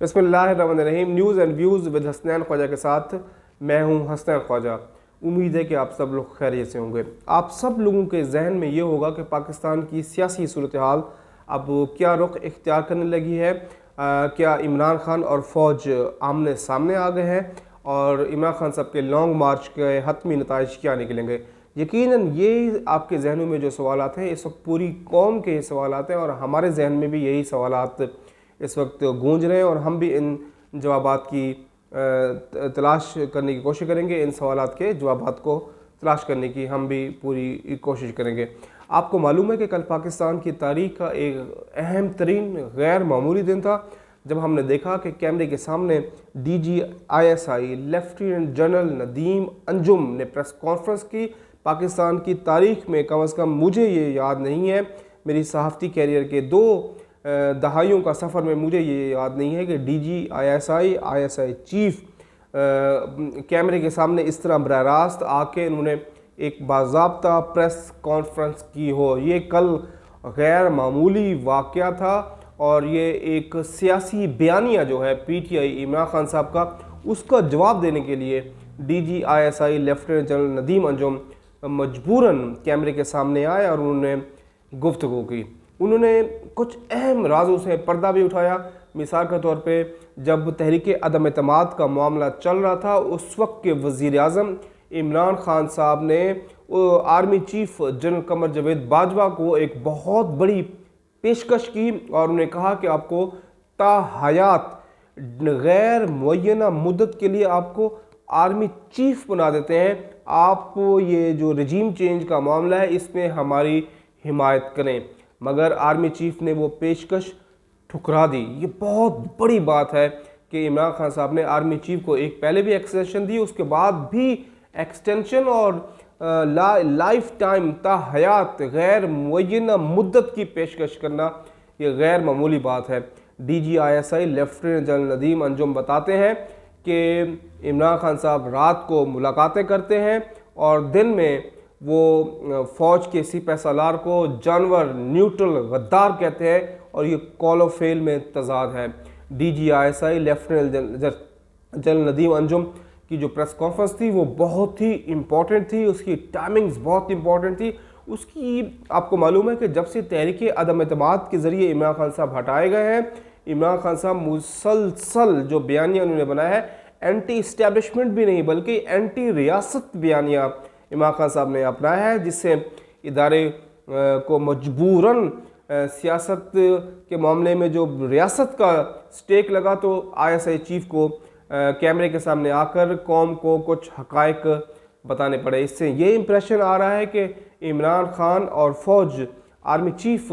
बिस्मिल्लाहिर्रहमानिर्रहीम। News and views with Hasnain Khwaja के साथ मैं हूं हसनैन ख्वाजा। उम्मीद है कि आप सब लोग खैरियत से होंगे। आप सब लोगों के जहन में ये होगा कि पाकिस्तान की सियासी सूरत हाल अब क्या रुख इख्तियार करने लगी है। क्या इमरान खान और फ़ौज आमने सामने आ गए हैं और इमरान खान साहब के लॉन्ग मार्च के हतमी नताइज क्या निकलेंगे। यकीनन ये आपके जहनों में जो सवालात हैं, इस वक्त पूरी कौम के सवालात हैं और हमारे जहन में भी यही सवालात इस वक्त गूंज रहे हैं और हम भी इन जवाबात की तलाश करने की कोशिश करेंगे। इन सवालात के जवाबात को तलाश करने की हम भी पूरी कोशिश करेंगे। आपको मालूम है कि कल पाकिस्तान की तारीख का एक अहम तरीन गैर मामूली दिन था जब हमने देखा कि कैमरे के सामने DGISI lieutenant general Nadeem Anjum ने प्रेस कॉन्फ्रेंस की। पाकिस्तान की तारीख में कम अज़ कम मुझे ये याद नहीं है, मेरी सहाफ़ती कैरियर के 2 दहाइयों का सफ़र में मुझे ये याद नहीं है कि DGISI चीफ कैमरे के सामने इस तरह बराह रास्त आके उन्होंने एक बाज़ाब्ता प्रेस कॉन्फ्रेंस की हो। ये कल गैर मामूली वाक़या था और ये एक सियासी बयानिया जो है PTI इमरान खान साहब का, उसका जवाब देने के लिए DGISI lieutenant general Nadeem Anjum मजबूरन कैमरे के सामने आए और उन्होंने गुफ्तगू की। उन्होंने कुछ अहम राजों से पर्दा भी उठाया। मिसाल के तौर पे जब तहरीक अदम एतमाद का मामला चल रहा था, उस वक्त के वज़ीर आज़म इमरान खान साहब ने army chief general Qamar Javed Bajwa को एक बहुत बड़ी पेशकश की और उन्हें कहा कि आपको ताहयात गैर मुअय्यना मुद्दत के लिए आपको आर्मी चीफ बना देते हैं। आप ये जो रजीम चेंज का मामला है इसमें हमारी हिमायत करें। मगर आर्मी चीफ ने वो पेशकश ठुकरा दी। ये बहुत बड़ी बात है कि इमरान खान साहब ने आर्मी चीफ को एक पहले भी एक्सटेंशन दी, उसके बाद भी एक्सटेंशन और लाइफ टाइम ताहयात गैर मुअय्यना मुद्दत की पेशकश करना, ये गैर मामूली बात है। DGISI lieutenant general Nadeem Anjum बताते हैं कि इमरान खान साहब रात को मुलाकातें करते हैं और दिन में वो फ़ौज के सिपह सालार को जानवर, न्यूट्रल, गद्दार कहते हैं और ये कॉल फेल में तजाद है। DGISI lieutenant general Nadeem Anjum की जो प्रेस कॉन्फ्रेंस थी वो बहुत ही इम्पॉर्टेंट थी, उसकी टाइमिंग्स बहुत इंपॉर्टेंट थी। उसकी आपको मालूम है कि जब से तहरीक अदम एतमाद के ज़रिए इमरान खान साहब हटाए गए हैं, इमरान खान साहब मुसलसल जो बयानिया उन्होंने बनाया है, एंटी इस्टेब्लिशमेंट भी नहीं बल्कि एंटी रियासत बयानिया इमरान खान साहब ने अपनाया है, जिससे इदारे को मजबूरन सियासत के मामले में जो रियासत का स्टेक लगा तो ISI चीफ को कैमरे के सामने आकर कौम को कुछ हकायक बताने पड़े। इससे ये इम्प्रेशन आ रहा है कि इमरान खान और फ़ौज आर्मी चीफ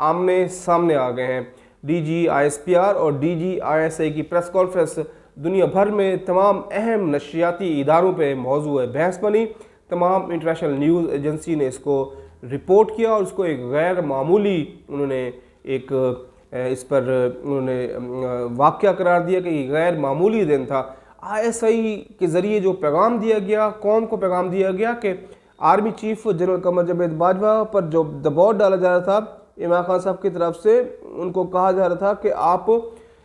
आमने सामने आ गए हैं। DGISPR और DGISI की प्रेस कॉन्फ्रेंस दुनिया भर में तमाम अहम नशरियाती इदारों पे मौजू बहस बनी। तमाम इंटरनेशनल न्यूज़ एजेंसी ने इसको रिपोर्ट किया और उसको एक गैर मामूली उन्होंने एक इस पर उन्होंने वाक़या करार दिया कि ये गैर मामूली दिन था। ISI के ज़रिए जो पैगाम दिया गया, कौम को पैगाम दिया गया कि army chief general Qamar Javed Bajwa पर जो दबाव डाला जा रहा था इमरान खान साहब की तरफ से, उनको कहा जा रहा था कि आप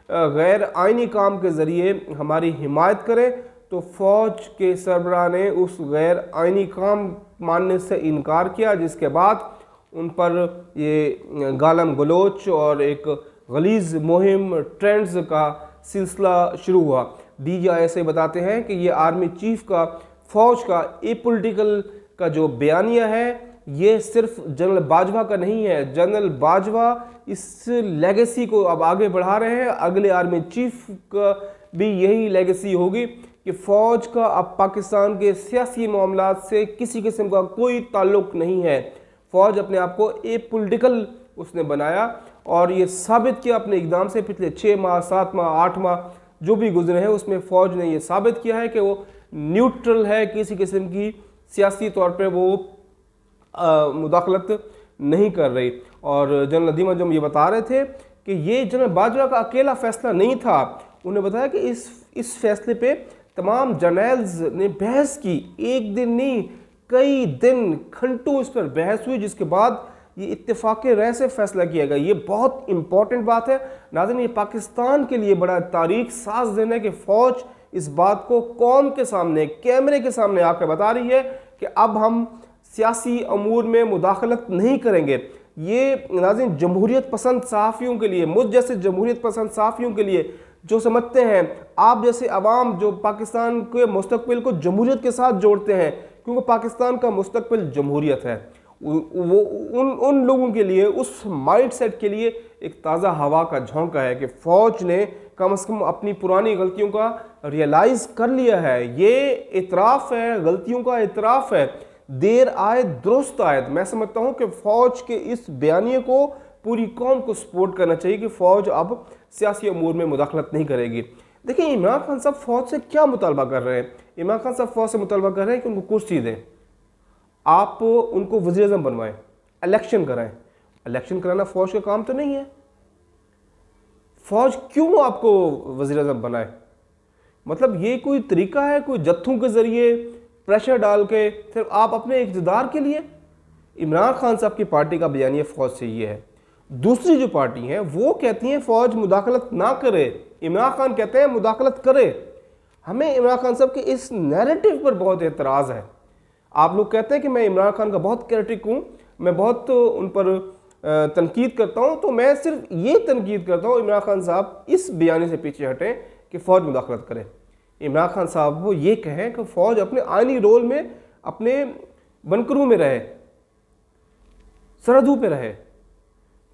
गैर आइनी काम के ज़रिए हमारी हिमायत करें, तो फ़ौज के सरबराह ने उस गैर आइनी काम मानने से इनकार किया, जिसके बाद उन पर ये गालम गलोच और एक गलीज़ मुहिम ट्रेंड्स का सिलसिला शुरू हुआ। DGISI बताते हैं कि ये आर्मी चीफ का फ़ौज का एपॉलिटिकल का जो बयानिया है ये सिर्फ जनरल बाजवा का नहीं है। जनरल बाजवा इस लेगेसी को अब आगे बढ़ा रहे हैं। अगले आर्मी चीफ का भी यही लेगेसी होगी कि फ़ौज का अब पाकिस्तान के सियासी मामलात से किसी किस्म का कोई ताल्लुक़ नहीं है। फ़ौज अपने आप को एपॉलिटिकल उसने बनाया और ये साबित किया अपने इक़दाम से। पिछले 6 माह, 7 माह, 8 माह जो भी गुजरे हैं उसमें फ़ौज ने ये साबित किया है कि वो न्यूट्रल है, किसी किस्म की सियासी तौर पर वो मुदाखलत नहीं कर रही। और जनरल नदीम अंजुम ये बता रहे थे कि ये जनरल बाजवा का अकेला फ़ैसला नहीं था। उन्हें बताया कि इस फैसले पे तमाम जर्नल्स ने बहस की, एक दिन नहीं कई दिन घंटों इस पर बहस हुई, जिसके बाद ये इत्तेफाक राय से फैसला किया गया। ये बहुत इंपॉर्टेंट बात है नाज़रीन। ये पाकिस्तान के लिए बड़ा तारीख साज दिन है कि फ़ौज इस बात को कौम के सामने, कैमरे के सामने आकर बता रही है कि अब हम सियासी अमूर में मुदाखलत नहीं करेंगे। ये नाज़रीन जमहूरियत पसंद सहाफ़ियों के लिए, मुझ जैसे जमहूरियत पसंद सहाफ़ियों के लिए जो समझते हैं, आप जैसे अवाम जो पाकिस्तान के मुस्तकबिल को जमहूरियत के साथ जोड़ते हैं, क्योंकि पाकिस्तान का मुस्तकबिल जमहूरियत है, वो उन लोगों के लिए, उस माइंडसेट के लिए एक ताज़ा हवा का झोंका है कि फ़ौज ने कम से कम अपनी पुरानी गलतियों का रियलाइज़ कर लिया है। ये इतराफ़ है, गलतियों का इतराफ़ है। देर आए दुरुस्त आयत। मैं समझता हूँ कि फ़ौज के इस बयानिए को पूरी कौम को सपोर्ट करना चाहिए कि फ़ौज अब सियासी अमूर में मुदाखलत नहीं करेगी। देखिए इमरान खान साहब फ़ौज से क्या मुतालबा कर रहे हैं। इमरान खान साहब फ़ौज से मुतालबा कर रहे हैं कि उनको कुर्सी दें, आप उनको वज़ीर-ए-आज़म बनवाएं, इलेक्शन कराएं। इलेक्शन कराना फ़ौज का काम तो नहीं है। फ़ौज क्यों आपको वज़ीर-ए-आज़म बनाए? मतलब ये कोई तरीका है, कोई जत्थों के ज़रिए प्रेशर डाल के सिर्फ आप अपने इक़्तिदार के लिए? इमरान खान साहब की पार्टी का बयानिया फ़ौज से ये है। दूसरी जो पार्टी हैं वो कहती हैं फ़ौज मुदाखलत ना करे, इमरान खान कहते हैं मुदाखलत करे। हमें इमरान खान साहब के इस नैरेटिव पर बहुत एतराज़ है। आप लोग कहते हैं कि मैं इमरान खान का बहुत क्रिटिक हूँ, मैं बहुत उन पर तनकीद करता हूँ, तो मैं सिर्फ ये तनकीद करता हूँ इमरान खान साहब इस बयानी से पीछे हटें कि फ़ौज मुदाखलत करे। इमरान खान साहब वो ये कहें कि फ़ौज अपने आइनी रोल में, अपने बनकरों में रहे, सरहदों पे रहे।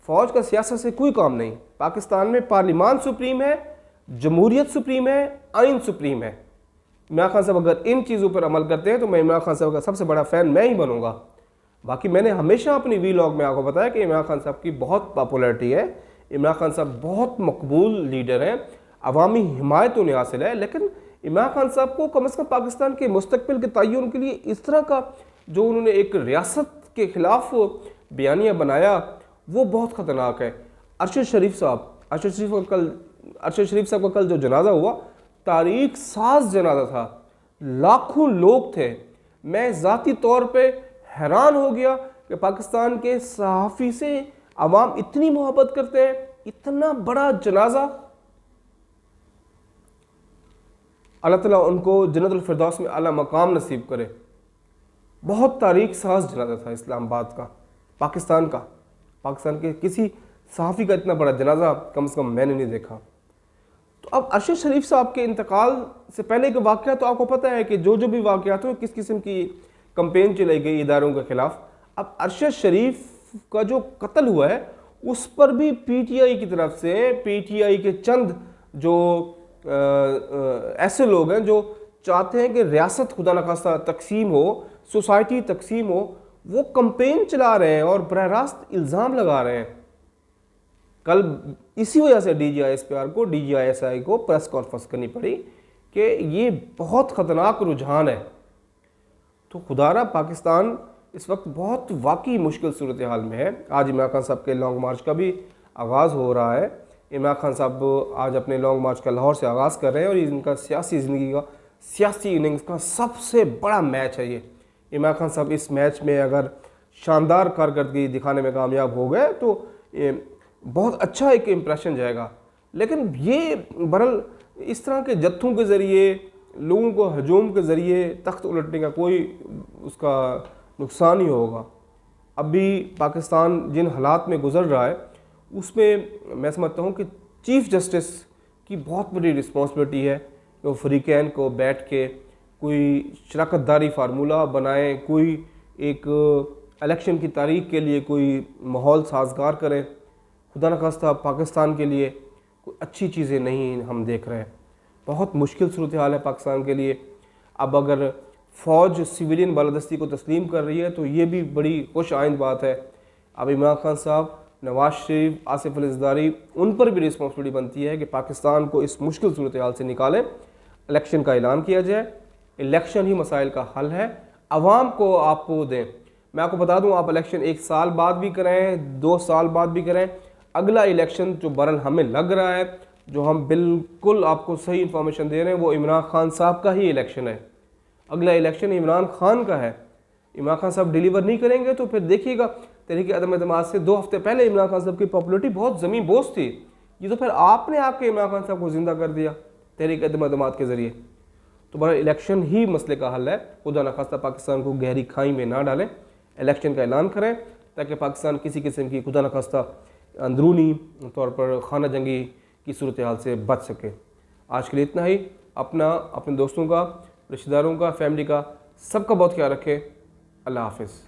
फ़ौज का सियासत से कोई काम नहीं। पाकिस्तान में पार्लिमान सुप्रीम है, जमहूरियत सुप्रीम है, आइन सुप्रीम है। इमरान खान साहब अगर इन चीज़ों पर अमल करते हैं तो मैं इमरान खान साहब का सबसे बड़ा फ़ैन मैं ही बनूंगा। बाकी मैंने हमेशा अपनी वीलॉग में आपको बताया कि इमरान खान साहब की बहुत पॉपुलैरिटी है, इमरान खान साहब बहुत मकबूल लीडर हैं, अवामी हिमायत उन्हें हासिल है। लेकिन इमरान खान साहब को कम से कम पाकिस्तान के मुस्तकबिल के तय्युन के लिए इस तरह का जो उन्होंने एक रियासत के ख़िलाफ़ बयानिया बनाया वो बहुत ख़तरनाक है। अरशद शरीफ साहब का कल जो जनाजा हुआ, तारीख साज जनाजा था, लाखों लोग थे। मैं ज़ाती तौर पे हैरान हो गया कि पाकिस्तान के सहाफ़ी से अवाम इतनी मोहब्बत करते हैं। इतना बड़ा जनाजा, अल्लाह ताला उनको जन्नतुल फिरदौस में आला मकाम नसीब करे। बहुत तारीख साज जनाजा था इस्लामाबाद का, पाकिस्तान के किसी सहाफ़ी का इतना बड़ा जनाजा कम से कम मैंने नहीं देखा। तो अब अरशद शरीफ साहब के इंतकाल से पहले के वाक़या तो आपको पता है कि जो भी वाक़यात हो, किस किस्म की कंपेन चलाई गई इदारों के ख़िलाफ़। अब अरशद शरीफ का जो कत्ल हुआ है उस पर भी पीटीआई की तरफ से, पीटीआई के चंद जो ऐसे लोग हैं जो चाहते हैं कि रियासत खुदा न खास्ता तकसीम हो, सोसाइटी तकसीम हो, वो कंपेन चला रहे हैं और बरह रास्त इल्ज़ाम लगा रहे हैं। कल इसी वजह से DGISPR को, DGISI को प्रेस कॉन्फ्रेंस करनी पड़ी कि ये बहुत ख़तरनाक रुझान है। तो खुदारा पाकिस्तान इस वक्त बहुत वाकई मुश्किल सूरत हाल में है। आज इमरान खान साहब के लॉन्ग मार्च का भी आगाज़ हो रहा है। इमरान खान साहब आज अपने लॉन्ग मार्च का लाहौर से आगाज़ कर रहे हैं और इनका सियासी ज़िंदगी का, सियासी इनिंग्स का सबसे बड़ा मैच है ये। इमरान खान साहब इस मैच में अगर शानदार कारकर्दगी दिखाने में कामयाब हो गए तो बहुत अच्छा एक इम्प्रेशन जाएगा। लेकिन ये बहरहाल इस तरह के जत्थों के ज़रिए, लोगों को हजूम के ज़रिए तख्त उलटने का कोई उसका नुकसान ही होगा। अभी पाकिस्तान जिन हालात में गुजर रहा है उसमें मैं समझता हूँ कि चीफ़ जस्टिस की बहुत बड़ी रिस्पॉन्सिबिलिटी है कि वो फ़रीक़ैन को बैठ के कोई शराकतदारी फार्मूला बनाए, कोई एक इलेक्शन की तारीख के लिए कोई माहौल साजगार करें। खुदा न खास्ता पाकिस्तान के लिए कोई अच्छी चीज़ें नहीं हम देख रहे हैं। बहुत मुश्किल सूरत हाल है पाकिस्तान के लिए। अब अगर फ़ौज सिविलियन बालादस्ती को तस्लीम कर रही है तो ये भी बड़ी खुश आइंद बात है। अब इमरान खान साहब, नवाज शरीफ, आसिफ अली ज़रदारी, उन पर भी रिस्पॉन्सिबिलिटी बनती है कि पाकिस्तान को इस मुश्किल सूरत हाल से निकालें, इलेक्शन का ऐलान किया जाए। इलेक्शन ही मसाइल का हल है। अवाम को आप दें। मैं आपको बता दूं, आप इलेक्शन 1 साल बाद भी करें, 2 साल बाद भी करें, अगला इलेक्शन जो बहरहाल हमें लग रहा है, जो हम बिल्कुल आपको सही इन्फॉर्मेशन दे रहे हैं, वो इमरान खान साहब का ही इलेक्शन है। अगला इलेक्शन इमरान खान का है। इमरान खान साहब डिलीवर नहीं करेंगे तो फिर देखिएगा तहरीक अदम एतमाद से 2 हफ्ते पहले इमरान खान साहब की पॉपुलरिटी बहुत ज़मीन बोझ थी। ये तो फिर आपने आके इमरान खान साहब को ज़िंदा कर दिया तहरीक अदम एतमाद के ज़रिए। तो बड़ा इलेक्शन ही मसले का हल है। खुदा न खास्ता पाकिस्तान को गहरी खाई में ना डालें, इलेक्शन का ऐलान करें ताकि पाकिस्तान किसी किस्म की खुदा न खास्ता अंदरूनी तौर पर खाना जंगी की सूरत हाल से बच सके। आज के लिए इतना ही। अपने दोस्तों का, रिश्तेदारों का, फैमिली का, सबका बहुत ख्याल रखें। अल्लाह हाफ़िज़।